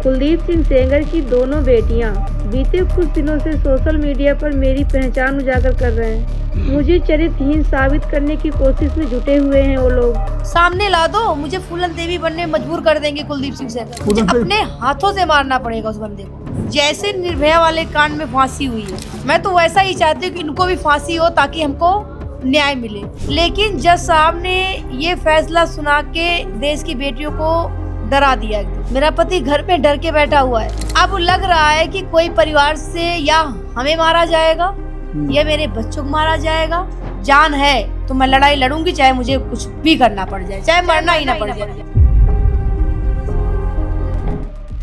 कुलदीप सिंह सेंगर की दोनों बेटियां बीते कुछ दिनों से सोशल मीडिया पर मेरी पहचान उजागर कर रहे हैं। मुझे चरित्रहीन साबित करने की कोशिश में जुटे हुए हैं वो लोग। सामने ला दो, मुझे फूलन देवी बनने मजबूर कर देंगे कुलदीप सिंह सेंगर। मुझे अपने हाथों से मारना पड़ेगा उस बंदे को। जैसे निर्भया वाले कांड में फांसी हुई है, मैं तो वैसा ही चाहती हूँ कि इनको भी फांसी हो ताकि हमको न्याय मिले। लेकिन जज साहब ने ये फैसला सुना के देश की बेटियों को डरा दिया। मेरा पति घर पे डर के बैठा हुआ है। अब लग रहा है कि कोई परिवार से या हमें मारा जाएगा या मेरे बच्चों को मारा जाएगा। जान है तो मैं लड़ाई लड़ूंगी, चाहे मुझे कुछ भी करना पड़ जाए, चाहे मरना ही ना पड़ जाए।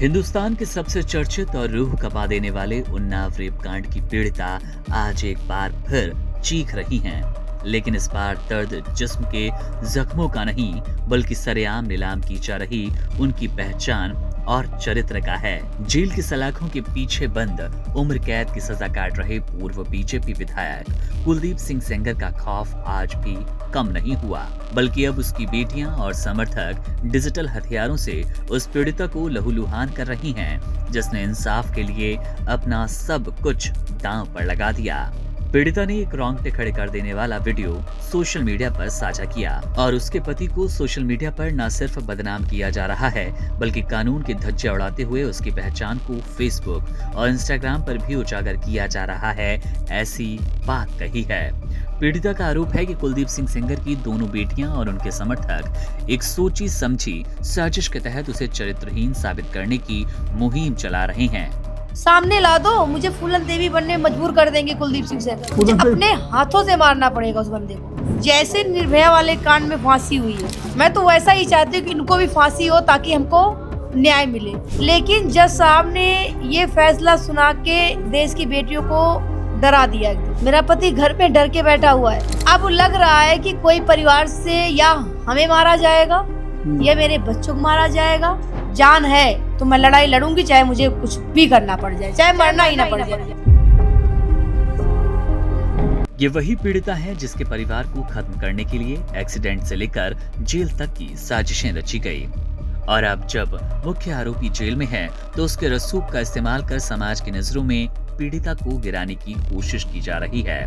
हिंदुस्तान के सबसे चर्चित और रूह कपा देने वाले उन्नाव रेप कांड की पीड़िता आज एक बार फिर चीख रही हैं। लेकिन इस बार दर्द जिस्म के जख्मों का नहीं, बल्कि सरेआम नीलाम की जा रही उनकी पहचान और चरित्र का है। जेल की सलाखों के पीछे बंद उम्र कैद की सजा काट रहे पूर्व बीजेपी विधायक कुलदीप सिंह सेंगर का खौफ आज भी कम नहीं हुआ, बल्कि अब उसकी बेटियां और समर्थक डिजिटल हथियारों से उस पीड़िता को लहूलुहान कर रही हैं, जिसने इंसाफ के लिए अपना सब कुछ दांव पर लगा दिया। पीड़िता ने एक रोंगटे खड़े कर देने वाला वीडियो सोशल मीडिया पर साझा किया और उसके पति को सोशल मीडिया पर न सिर्फ बदनाम किया जा रहा है, बल्कि कानून के धज्जे उड़ाते हुए उसकी पहचान को फेसबुक और इंस्टाग्राम पर भी उजागर किया जा रहा है, ऐसी बात कही है। पीड़िता का आरोप है कि कुलदीप सिंह सेंगर की दोनों बेटियां और उनके समर्थक एक सोची समझी साजिश के तहत उसे चरित्रहीन साबित करने की मुहिम चला रहे हैं। सामने ला दो, मुझे फूलन देवी बनने मजबूर कर देंगे कुलदीप सिंह सेंगर। मुझे अपने हाथों से मारना पड़ेगा उस बंदे को। जैसे निर्भया वाले कांड में फांसी हुई है, मैं तो वैसा ही चाहती हूँ कि इनको भी फांसी हो ताकि हमको न्याय मिले। लेकिन जज साहब ने ये फैसला सुना के देश की बेटियों को डरा दिया। मेरा पति घर पे डर के बैठा हुआ है। अब लग रहा है कि कोई परिवार से या हमें मारा जाएगा या मेरे बच्चों को मारा जाएगा। जान है तो मैं लड़ाई लड़ूंगी, चाहे मुझे कुछ भी करना पड़ जाए, चाहे मरना ही ना पड़ जाए। ये वही पीड़िता है जिसके परिवार को खत्म करने के लिए एक्सीडेंट से लेकर जेल तक की साजिशें रची गई। और अब जब मुख्य आरोपी जेल में है तो उसके रसूख का इस्तेमाल कर समाज की नजरों में पीड़िता को गिराने की कोशिश की जा रही है।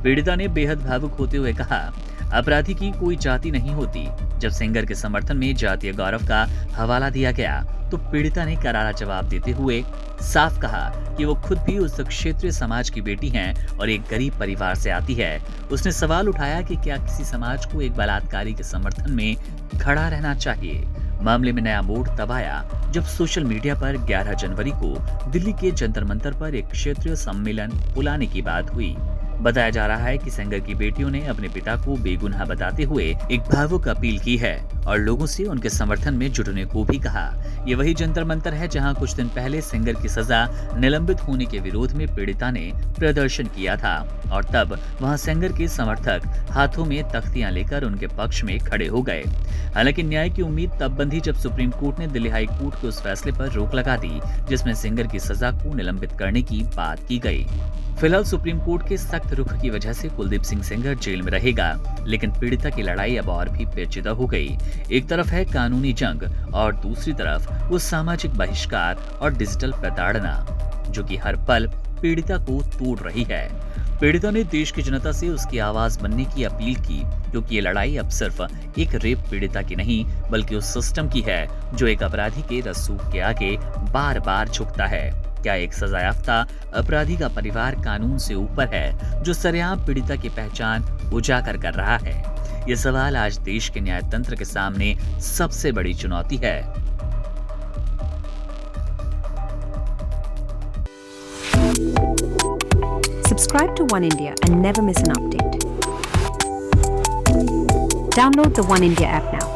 पीड़िता ने बेहद भावुक होते हुए कहा, अपराधी की कोई जाति नहीं होती। जब सेंगर के समर्थन में जातीय गौरव का हवाला दिया गया तो पीड़िता ने करारा जवाब देते हुए साफ कहा कि वो खुद भी उस क्षेत्रीय समाज की बेटी हैं और एक गरीब परिवार से आती है। उसने सवाल उठाया कि क्या किसी समाज को एक बलात्कारी के समर्थन में खड़ा रहना चाहिए। मामले में नया मोड़ तब आया जब सोशल मीडिया पर 11 जनवरी को दिल्ली के जंतर मंतर पर एक क्षेत्रीय सम्मेलन बुलाने की बात हुई। बताया जा रहा है कि सेंगर की बेटियों ने अपने पिता को बेगुनाह बताते हुए एक भावुक अपील की है और लोगों से उनके समर्थन में जुटने को भी कहा। ये वही जंतर मंतर है जहां कुछ दिन पहले सेंगर की सजा निलंबित होने के विरोध में पीड़िता ने प्रदर्शन किया था और तब वहां सेंगर के समर्थक हाथों में तख्तियां लेकर उनके पक्ष में खड़े हो गए। हालांकि न्याय की उम्मीद तब बंधी जब सुप्रीम कोर्ट ने दिल्ली हाई कोर्ट के उस फैसले पर रोक लगा दी जिसमें सेंगर की सजा को निलंबित करने की बात की गई। फिलहाल सुप्रीम कोर्ट के सख्त रुख की वजह से कुलदीप सिंह सेंगर जेल में रहेगा, लेकिन पीड़िता की लड़ाई अब और भी पेचीदा हो गई। एक तरफ है कानूनी जंग और दूसरी तरफ वो सामाजिक बहिष्कार और डिजिटल प्रताड़ना जो कि हर पल पीड़िता को तोड़ रही है। पीड़िता ने देश की जनता से उसकी आवाज बनने की अपील की क्योंकि ये लड़ाई अब सिर्फ एक रेप पीड़िता की नहीं बल्कि उस सिस्टम की है जो एक अपराधी के रसूख के आगे बार बार झुकता है। क्या एक सजायाफ्ता अपराधी का परिवार कानून से ऊपर है जो सरेआम पीड़िता की पहचान उजागर कर रहा है? ये सवाल आज देश के न्याय तंत्र के सामने सबसे बड़ी चुनौती है। Subscribe to One India and never miss an update. Download the One India app now.